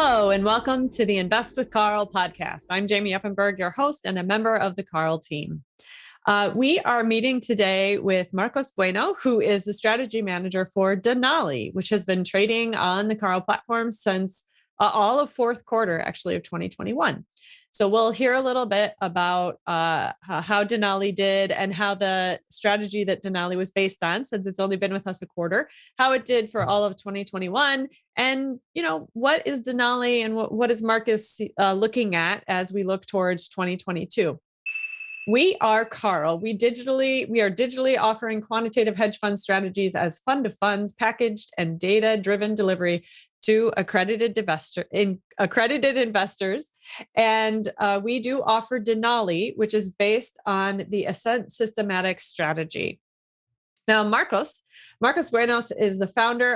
Hello, and welcome to the Invest with Carl podcast. I'm Jamie Eppenberg, your host and a member of the Carl team. We are meeting today with Marcos Beuno, who is the strategy manager for Denali, which has been trading on the Carl platform since all of fourth quarter, actually, of 2021. So we'll hear a little bit about how Denali did and how the strategy that Denali was based on, since it's only been with us a quarter, how it did for all of 2021. And, what is Denali and what is Marcus looking at as we look towards 2022? We are Carl. We are digitally offering quantitative hedge fund strategies as fund of funds, packaged and data-driven delivery to accredited investors. And we do offer Denali, which is based on the Ascent systematic strategy. Now, Marcos Buenos is the founder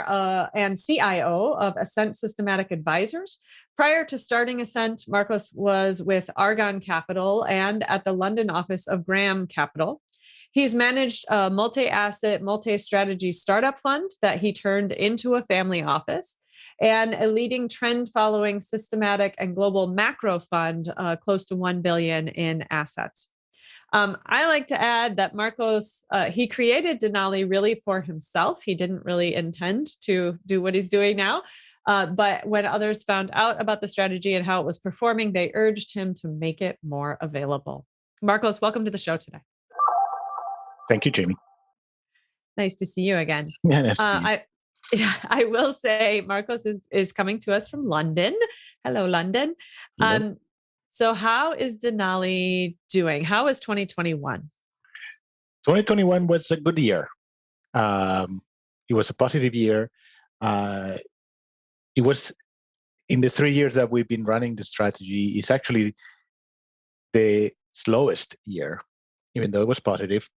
and CIO of Ascent Systematic Advisors. Prior to starting Ascent, Marcos was with Argon Capital and at the London office of Graham Capital. He's managed a multi-asset, multi-strategy startup fund that he turned into a family office, and a leading trend-following systematic and global macro fund close to $1 billion in assets. I like to add that Marcos, he created Denali really for himself. He didn't really intend to do what he's doing now. But when others found out about the strategy and how it was performing, they urged him to make it more available. Marcos, welcome to the show today. Thank you, Jamie. Nice to see you again. Yeah, nice to see you. I will say Marcos is coming to us from London. Hello, London. Hello. So how is Denali doing? How is 2021? 2021 was a good year. It was a positive year. It was in the 3 years that we've been running the strategy, it's actually the slowest year, even though it was positive.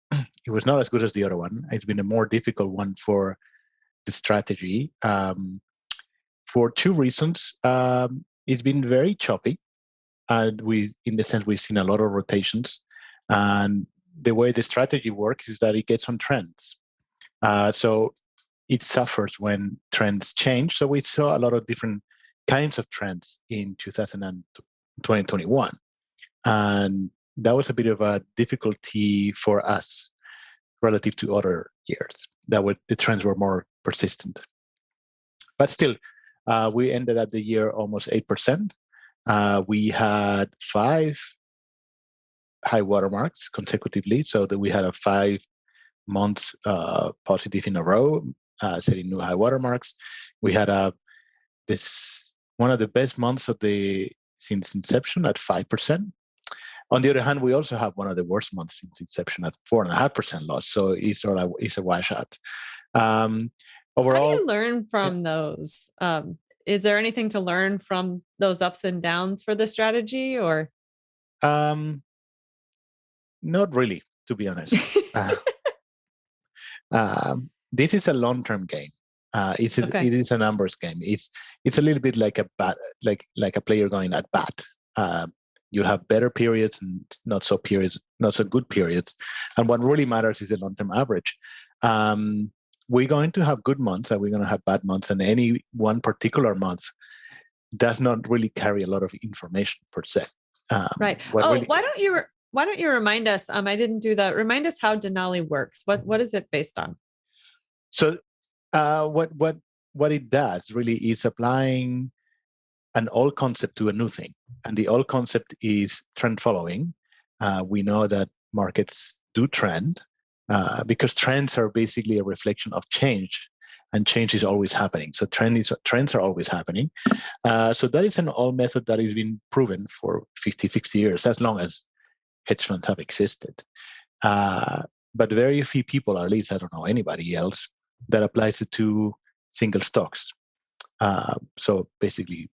It was not as good as the other one. It's been a more difficult one for the strategy for two reasons. It's been very choppy. And we've seen a lot of rotations. And the way the strategy works is that it gets on trends. So it suffers when trends change. So we saw a lot of different kinds of trends in 2021. And that was a bit of a difficulty for us relative to other years. The trends were more persistent. But still, we ended at the year almost 8%. We had 5 high watermarks consecutively, so that we had a 5 months positive in a row, setting new high watermarks. We had one of the best months since inception at 5%. On the other hand, we also have one of the worst months since inception at 4.5% loss. So it's a washout. Overall, how do you learn from those? Is there anything to learn from those ups and downs for the strategy, or? Not really, to be honest. This is a long-term game. It is a numbers game. It's a little bit like a player going at bat. You have better periods and not so good periods. And what really matters is the long-term average. We're going to have good months and we're going to have bad months, and any one particular month does not really carry a lot of information per se. Right. Why don't you remind us? I didn't do that. Remind us how Denali works. What is it based on? So, what it does really is applying an old concept to a new thing, and the old concept is trend following. We know that markets do trend. Because trends are basically a reflection of change, and change is always happening. So trends are always happening. So that is an old method that has been proven for 50, 60 years, as long as hedge funds have existed. But very few people, or at least I don't know anybody else, that applies it to single stocks. So basically,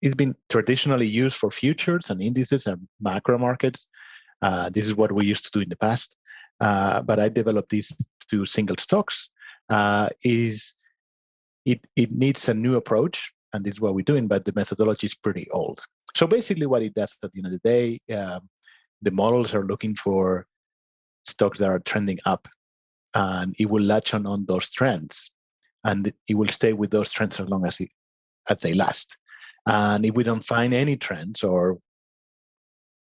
it's been traditionally used for futures and indices and macro markets. This is what we used to do in the past. But I developed these to single stocks. It needs a new approach, and this is what we're doing, but the methodology is pretty old. So basically what it does at the end of the day, the models are looking for stocks that are trending up, and it will latch on those trends, and it will stay with those trends as long as as they last. And if we don't find any trends or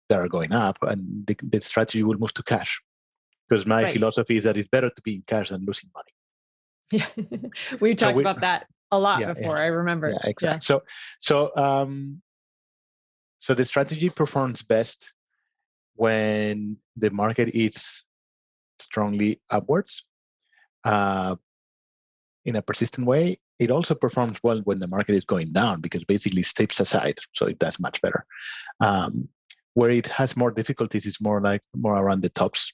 that are going up, and the strategy will move to cash. Because my philosophy is that it's better to be in cash than losing money. Yeah, we talked about that a lot before. I remember. Yeah, exactly. Yeah. So the strategy performs best when the market is strongly upwards in a persistent way. It also performs well when the market is going down because basically it steps aside, so it does much better. Where it has more difficulties is more around the tops,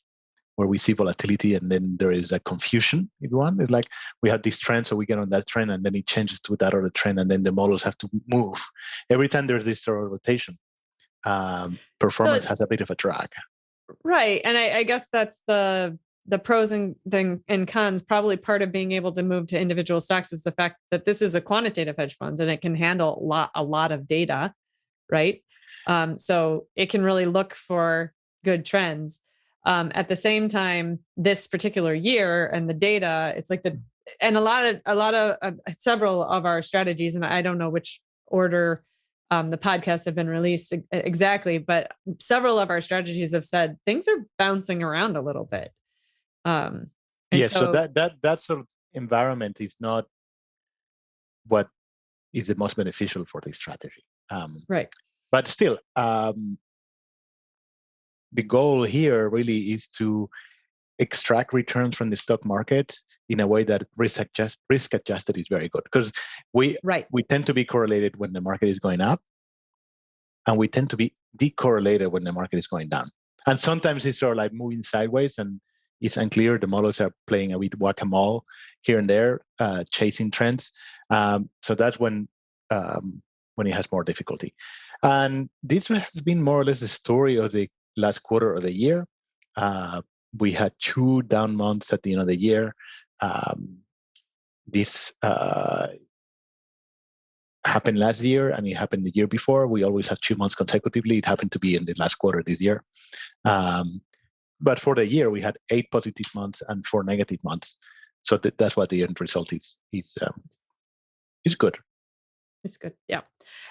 where we see volatility and then there is a confusion, if you want. It's like we have this trend, so we get on that trend and then it changes to that other trend and then the models have to move. Every time there's this sort of rotation, performance has a bit of a drag. Right. And I guess that's the pros and cons. Probably part of being able to move to individual stocks is the fact that this is a quantitative hedge fund and it can handle a lot of data, right? So it can really look for good trends. At the same time, this particular year and the data, it's like several of our strategies, and I don't know which order the podcasts have been released exactly, but several of our strategies have said things are bouncing around a little bit. So that sort of environment is not what is the most beneficial for this strategy. Right. But still, the goal here really is to extract returns from the stock market in a way that risk adjusted is very good, because we tend to be correlated when the market is going up, and we tend to be decorrelated when the market is going down. And sometimes it's sort of like moving sideways and it's unclear. The models are playing a bit whack-a-mole here and there, chasing trends. So that's when it has more difficulty. And this has been more or less the story of the last quarter of the year. We had 2 down months at the end of the year. This happened last year and it happened the year before. We always have 2 months consecutively. It happened to be in the last quarter this year. But for the year, we had 8 positive months and 4 negative months. So that's what the end result is. It's good. It's good. Yeah.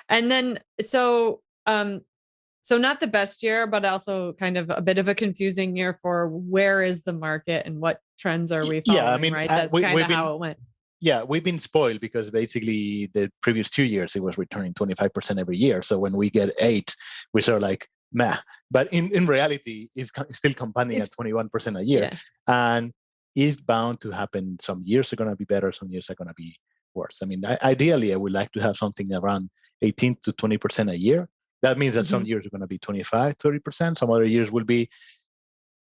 And then, so not the best year, but also kind of a bit of a confusing year for where is the market and what trends are we following, I mean, right? That's kind of how it went. Yeah, we've been spoiled because basically the previous 2 years, it was returning 25% every year. So when we get 8, we sort of like, meh. But in reality, it's still compounding at 21% a year. Yeah. And it's bound to happen. Some years are going to be better. Some years are going to be worse. I mean, ideally, I would like to have something around 18 to 20% a year. That means that some years are going to be 25, 30%. Some other years will be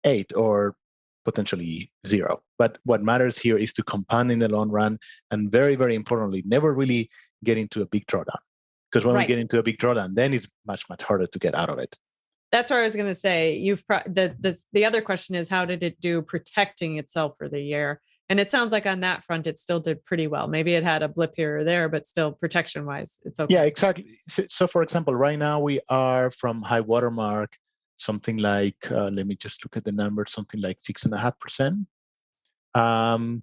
8 or potentially 0. But what matters here is to compound in the long run. And very, very importantly, never really get into a big drawdown. Because when we get into a big drawdown, then it's much, much harder to get out of it. That's what I was going to say. The other question is, how did it do protecting itself for the year? And it sounds like on that front, it still did pretty well. Maybe it had a blip here or there, but still protection-wise, it's okay. Yeah, exactly. So for example, right now we are from high watermark, something like, let me just look at the number, something like 6.5%,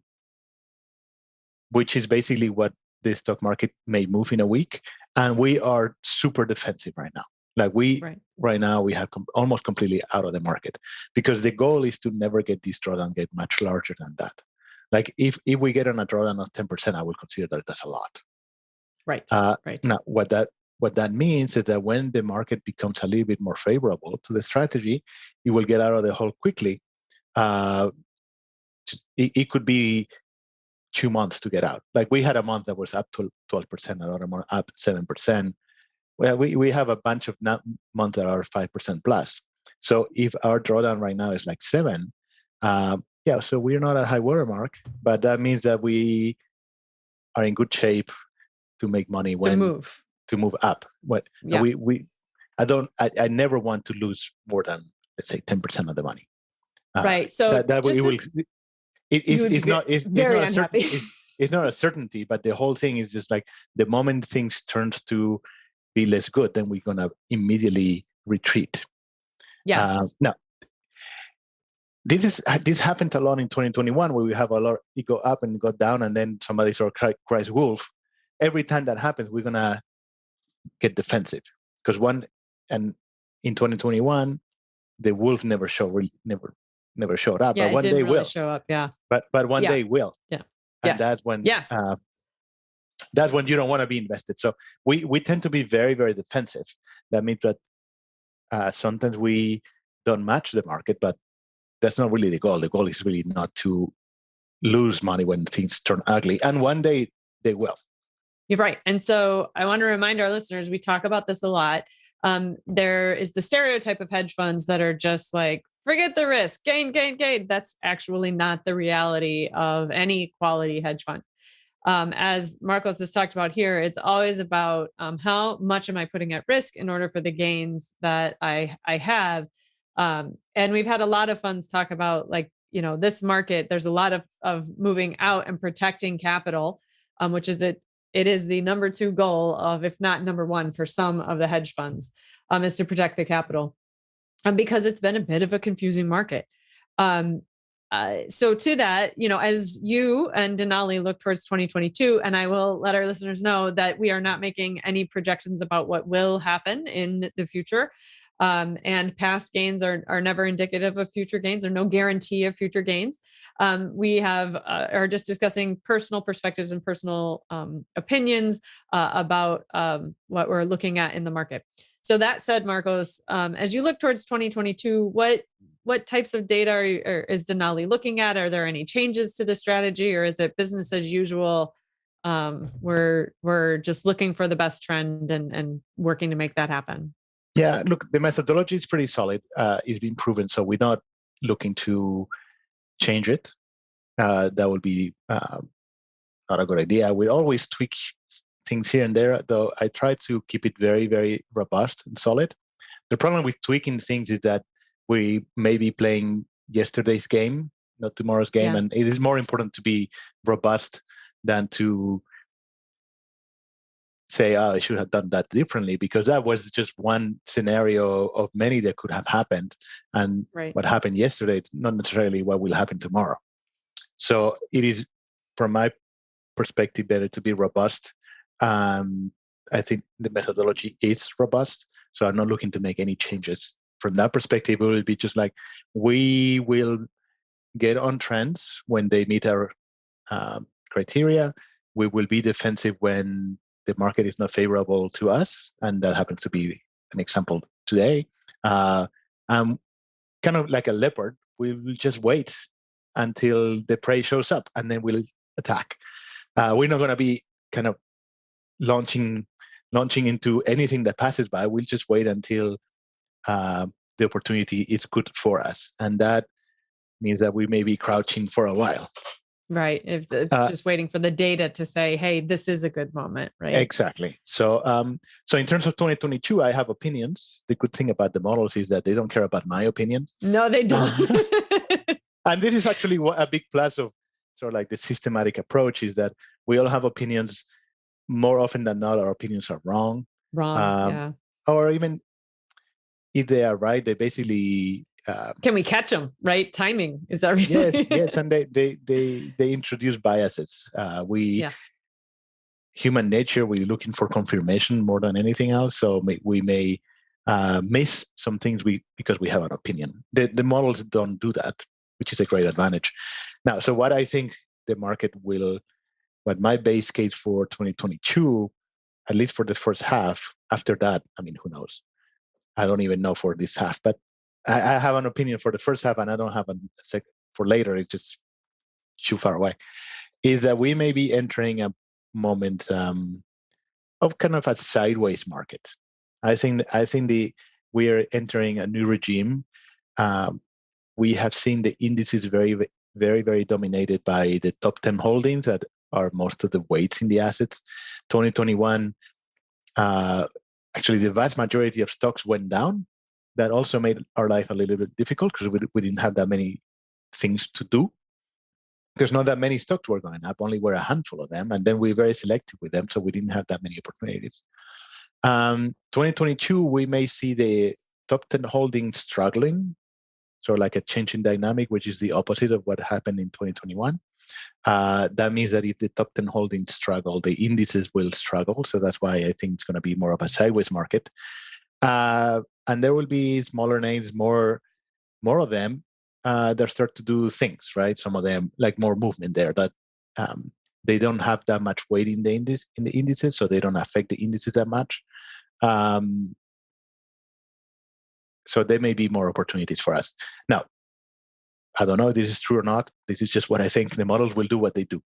which is basically what the stock market may move in a week. And we are super defensive right now. Like right now, we have almost completely out of the market, because the goal is to never get this drawdown get much larger than that. Like if we get on a drawdown of 10%, I will consider that that's a lot. Right. Now, what that means is that when the market becomes a little bit more favorable to the strategy, it will get out of the hole quickly. It could be 2 months to get out. Like we had a month that was up to 12%, another month up 7%. Well, we have a bunch of months that are 5% plus. So if our drawdown right now is like 7, so we're not at high watermark, but that means that we are in good shape to make money to move up. I never want to lose more than, let's say, 10% of the money. Right. So it's not a certainty, but the whole thing is just like the moment things turns to be less good, then we're gonna immediately retreat. Yes. Now, this happened a lot in 2021, where we have a lot. It go up and go down, and then somebody sort of cries wolf, every time that happens, we're gonna get defensive because and in 2021, the wolf never showed up, Yeah, but it one didn't day really will. show up. Yeah. But one Yeah. day will. Yeah. And Yes. that's when you don't want to be invested. So we tend to be very, very defensive. That means that sometimes we don't match the market, but that's not really the goal. The goal is really not to lose money when things turn ugly. And one day they will. You're right. And so I want to remind our listeners, we talk about this a lot. There is the stereotype of hedge funds that are just like, forget the risk, gain, gain, gain. That's actually not the reality of any quality hedge fund. As Marcos has talked about here, it's always about how much am I putting at risk in order for the gains that I have. And we've had a lot of funds talk about, like, this market, there's a lot of moving out and protecting capital, which is it is the number 2 goal of, if not number 1 for some of the hedge funds, is to protect the capital, because it's been a bit of a confusing market. So to that, as you and Denali look towards 2022, and I will let our listeners know that we are not making any projections about what will happen in the future. And past gains are never indicative of future gains, or no guarantee of future gains. We are just discussing personal perspectives and personal opinions about what we're looking at in the market. So that said, Marcos, as you look towards 2022, what types of data is Denali looking at? Are there any changes to the strategy, or is it business as usual? We're just looking for the best trend and working to make that happen. Yeah, look, the methodology is pretty solid. It's been proven, so we're not looking to change it. That would be not a good idea. We always tweak things here and there, though I try to keep it very, very robust and solid. The problem with tweaking things is that we may be playing yesterday's game, not tomorrow's game, and it is more important to be robust than to say, oh, I should have done that differently, because that was just one scenario of many that could have happened. And what happened yesterday, not necessarily what will happen tomorrow. So it is, from my perspective, better to be robust. I think the methodology is robust. So I'm not looking to make any changes. From that perspective, it will be just like, we will get on trends when they meet our criteria. We will be defensive when the market is not favorable to us, and that happens to be an example today. Kind of like a leopard, we will just wait until the prey shows up, and then we'll attack. We're not going to be kind of launching into anything that passes by. We'll just wait until the opportunity is good for us, and that means that we may be crouching for a while. Right. If it's just waiting for the data to say, hey, this is a good moment, right? Exactly. So in terms of 2022, I have opinions. The good thing about the models is that they don't care about my opinion. No, they don't. And this is actually a big plus of sort of like the systematic approach, is that we all have opinions. More often than not, our opinions are wrong. Yeah. Or even if they are right, they basically... can we catch them? Right? Timing is everything. Yes, and they introduce biases. Human nature, we're looking for confirmation more than anything else. So we may miss some things because we have an opinion. The models don't do that, which is a great advantage. Now, so what I think the market will, what my base case for 2022, at least for the first half. After that, I mean, who knows? I don't even know for this half, but I have an opinion for the first half, and I don't have a second for later. It's just too far away. Is that we may be entering a moment of kind of a sideways market. I think we are entering a new regime. We have seen the indices very, very, very dominated by the top 10 holdings that are most of the weights in the assets. 2021, actually, the vast majority of stocks went down. That also made our life a little bit difficult because we didn't have that many things to do. Because not that many stocks were going up, only were a handful of them, and then we were very selective with them, so we didn't have that many opportunities. 2022, we may see the top 10 holdings struggling so like a change in dynamic, which is the opposite of what happened in 2021. That means that if the top 10 holdings struggle, the indices will struggle. So that's why I think it's going to be more of a sideways market. And there will be smaller names, more of them that start to do things, right? Some of them like more movement there, that they don't have that much weight in the indices, so they don't affect the indices that much. So there may be more opportunities for us. Now, I don't know if this is true or not. This is just what I think. The models will do what they do,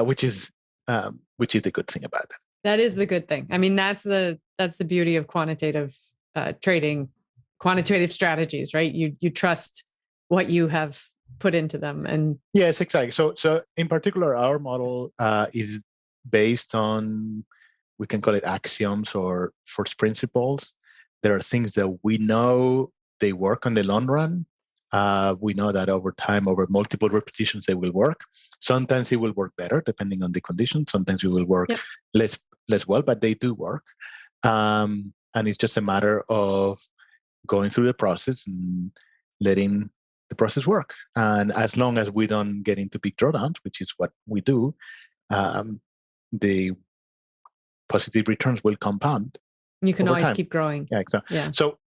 which is the good thing about them. That is the good thing. I mean, that's the beauty of quantitative trading, quantitative strategies, right? You trust what you have put into them. And yes, exactly. So in particular, our model is based on, we can call it axioms or first principles. There are things that we know they work on the long run. We know that over time, over multiple repetitions, they will work. Sometimes it will work better depending on the conditions. Sometimes it will work less well, but they do work. And it's just a matter of going through the process and letting the process work. And as long as we don't get into big drawdowns, which is what we do, the positive returns will compound. You can always time. keep growing. Yeah, exactly. Yeah. So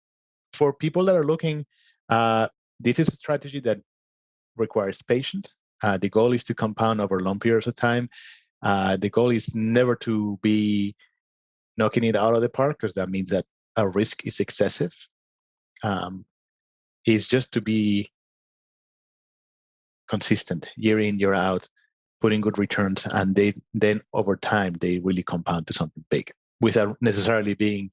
for people that are looking, this is a strategy that requires patience. The goal is to compound over long periods of time. The goal is never to be knocking it out of the park, because that means that our risk is excessive. It's just to be consistent year in, year out, putting good returns, and then over time they really compound to something big, without necessarily being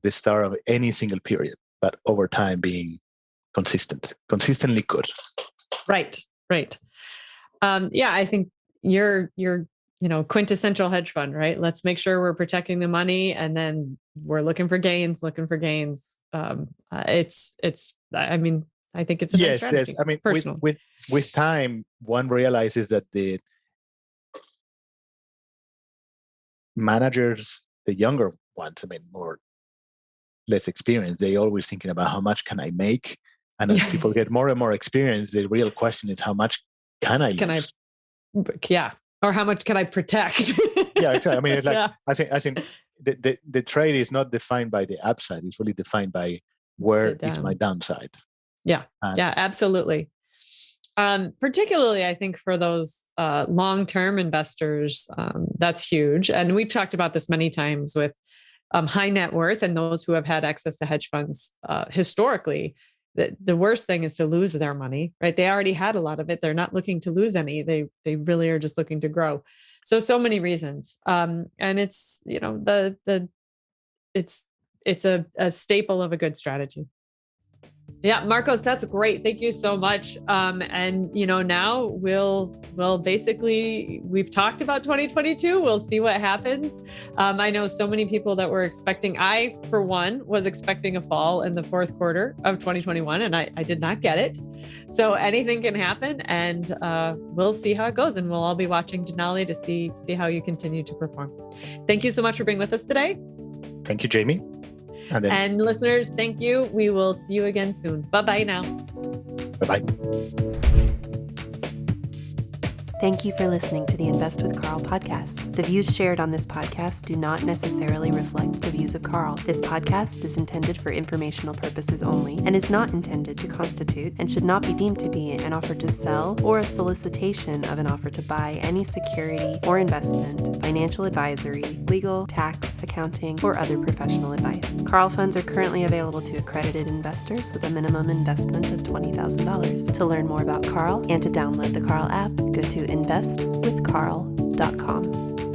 the star of any single period, but over time being consistently good. Right. Yeah, I think you're quintessential hedge fund, right? Let's make sure we're protecting the money, and then we're looking for gains. I mean, I think it's a nice strategy. Yes. I mean, with time, one realizes that the managers, the younger ones, I mean, less experienced, they always thinking about how much can I make. And as people get more and more experience, the real question is how much can I lose? Or how much can I protect? Yeah, exactly. I mean, it's like I think the trade is not defined by the upside; it's really defined by where is my downside. Yeah, absolutely. Particularly, I think for those long-term investors, that's huge. And we've talked about this many times with high net worth and those who have had access to hedge funds historically. The worst thing is to lose their money, right? They already had a lot of it. They're not looking to lose any. They really are just looking to grow. So many reasons. And it's, it's a staple of a good strategy. Yeah, Marcos, that's great. Thank you so much. And now we'll basically, we've talked about 2022. We'll see what happens. I know so many people that were expecting, I, for one, was expecting a fall in the fourth quarter of 2021, and I did not get it. So anything can happen, and we'll see how it goes. And we'll all be watching Denali to see how you continue to perform. Thank you so much for being with us today. Thank you, Jamie. And listeners, thank you. We will see you again soon. Bye-bye now. Bye-bye. Thank you for listening to the Invest with Carl podcast. The views shared on this podcast do not necessarily reflect the views of Carl. This podcast is intended for informational purposes only and is not intended to constitute and should not be deemed to be an offer to sell or a solicitation of an offer to buy any security or investment, financial advisory, legal, tax, accounting, or other professional advice. Carl funds are currently available to accredited investors with a minimum investment of $20,000. To learn more about Carl and to download the Carl app, go to investwithcarl.com.